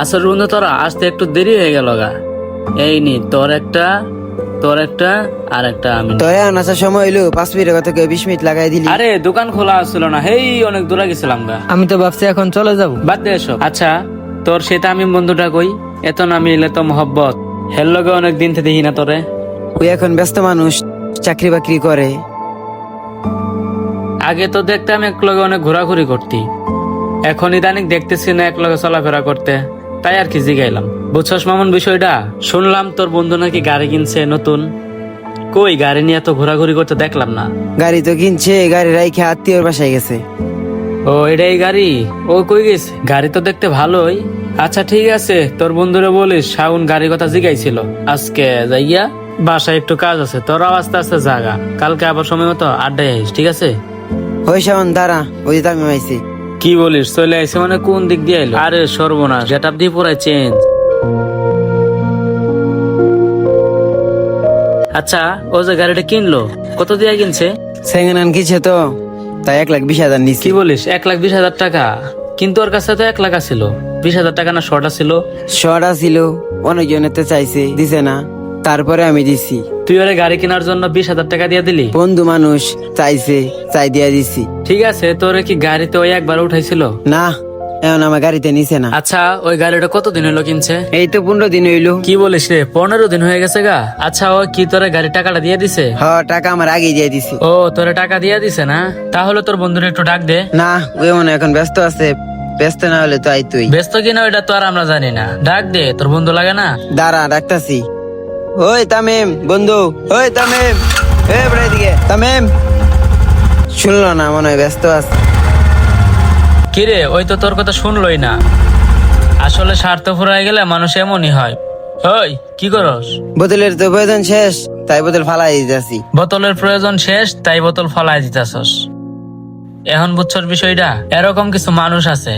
আসল বন্ধু তোরা আসতে একটু দেরি হয়ে গেল গা। এই নি তোর একটা আর একটা আমি। তোরে আনার সময় হইলো 5 মিনিটের কথা 20 মিনিট লাগাই দিলি। আরে দোকান খোলা ছিল না, হেই অনেক দূরে গেছিলাম গা। আমি তো ভাবছি এখন চলে যাব। বাদ দে এসব। আচ্ছা তোর সেটা আমি বন্ধুটা কই, এত না মিলে তো মহব্বত। হের লগে অনেক দিন থেকে দেখি না তোরে। ওই এখন ব্যস্ত মানুষ, চাকরি বাকরি করে। আগে তো দেখতাম এক লগে অনেক ঘোরাঘুরি করতি, এখন ইদানিক দেখতেছি না এক লগে চলাফেরা করতে, তাই আর কি জিগাইলাম। বুঝছস মামুন বিষয়টা? শুনলাম তোর বন্ধু নাকি গাড়ি কিনছে নতুন। কই গাড়ি নিয়ে তো ঘোরাঘুরি করতে দেখলাম না। গাড়ি তো কিনছে, গাড়ি রাইখে আত্মীয়র বাসায় গেছে। ও এটাই গাড়ি? ও কই গেছে? গাড়ি তো দেখতে ভালোই। আচ্ছা ঠিক আছে, তোর বন্ধুরে বলিস শাউন গাড়ির কথা জিগাইছিল। আজকে যাইয়া বাসায় একটু কাজ আছে, তোরাও আস্তে আস্তে জাগা, কালকে আবার সময় মতো আড্ডায় আইস, ঠিক আছে? ওই শাওন দাঁড়া, ওই যে তামিম আইছে। কি বলিস চলে আইসে মানে কোন দিক দিয়ে আইলো? আরে সর্বনাশ, গেট আপ দিয়ে পুরাই চেঞ্জ। আচ্ছা ও যে গাড়িটা কিনলো কত দিয়ে কিনছে? সেকেন্ড হ্যান্ড কিনছে তো, তাই 1,20,000 নিছি। কি বলিস 1,20,000 টাকা? কিন্তু ওর কাছে তো 1 লাখ ছিল। 20,000 টাকা না শর্ট ছিল? শর্ট ছিল, অনেকজনের তো চাইছে, দিছে না, তারপরে আমি দিছি। তুই ওরে গাড়ি কেনার জন্য 20,000 টাকা দিয়ে দিলি? বন্ধু মানুষ চাইছে, চাই দিয়া দিছি। ঠিক আছে, তোরে কি গাড়িতে ওই একবার উঠাইছিল? না, এখন আমার গাড়িতে নিছে না। আচ্ছা ওই গাড়িটা কতদিন হলো কিনছে? এই তো 15 দিন হইলো। কি বলিস রে, 15 দিন হয়ে গেছে গা। আচ্ছা ও কি তোরে গাড়ির টাকাটা দিয়ে দিছে? টাকা আমার আগে দিয়ে দিছি। ও তোরে টাকা দিয়ে দিছে না? তাহলে তোর বন্ধুরে একটু ডাক দে। না, ওই মনে এখন ব্যস্ত আছে, ব্যস্ত না হলে তো আইতুই। ব্যস্ত কিনা ওইটা তো আর আমরা জানি না, ডাক দে, তোর বন্ধু লাগে না? দাঁড়া ডাকতাছি। ওই তামিম বন্ধু, ওই তামিম, এ বড় এদিকে তামিম। শুনলো না, মনে হয় ব্যস্ত আছে। কিরে ওই তো তোর কথা শুনলই না। আসলে স্বার্থ ফুরাই গেলে মানুষ এমনই হয়। ওই কি করস? বোতলের তো প্রয়োজন শেষ, তাই বোতল ফালাই দিতেছি। বোতলের প্রয়োজন শেষ তাই বোতল ফলাই দিতেছস। এখন বুঝছস বিষয়টা? এরকম কিছু মানুষ আছে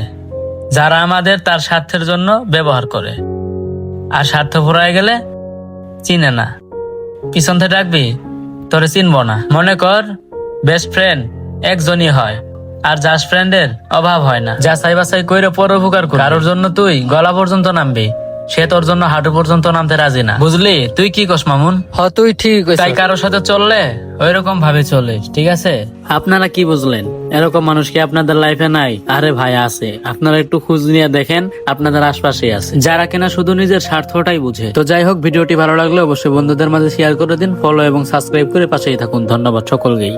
যারা আমাদের তার স্বার্থের জন্য ব্যবহার করে, আর স্বার্থ ফুরাই গেলে চিনে না। পিছন থেকে ডাকবি, তোরে চিনবো না। মনে কর বেস্ট ফ্রেন্ড একজনই হয়, আর জাস্ট ফ্রেন্ডের অভাব হয় না। যাচাই বাছাই কইরে পরোপকার কর। কারোর জন্য তুই গলা পর্যন্ত নামবি, সে তোর জন্য হাঁটু পর্যন্ত নামতে রাজি না। বুঝলি? তুই কি কস মামুন? তুই ঠিক কইছিস। তাই কারোর সাথে চললে ওইরকম ভাবে চলে, ঠিক আছে? আপনারা কি বুঝলেন? এরকম মানুষ কি আপনাদের লাইফে নাই? আরে ভাই আছে, আপনারা একটু খোঁজ নিয়ে দেখেন, আপনাদের আশপাশে আছে যারা কিনা শুধু নিজের স্বার্থটাই বুঝে। তো যাই হোক, ভিডিওটি ভালো লাগলে অবশ্যই বন্ধুদের মাঝে শেয়ার করে দিন, ফলো এবং সাবস্ক্রাইব করে পাশেই থাকুন। ধন্যবাদ সকলকেই।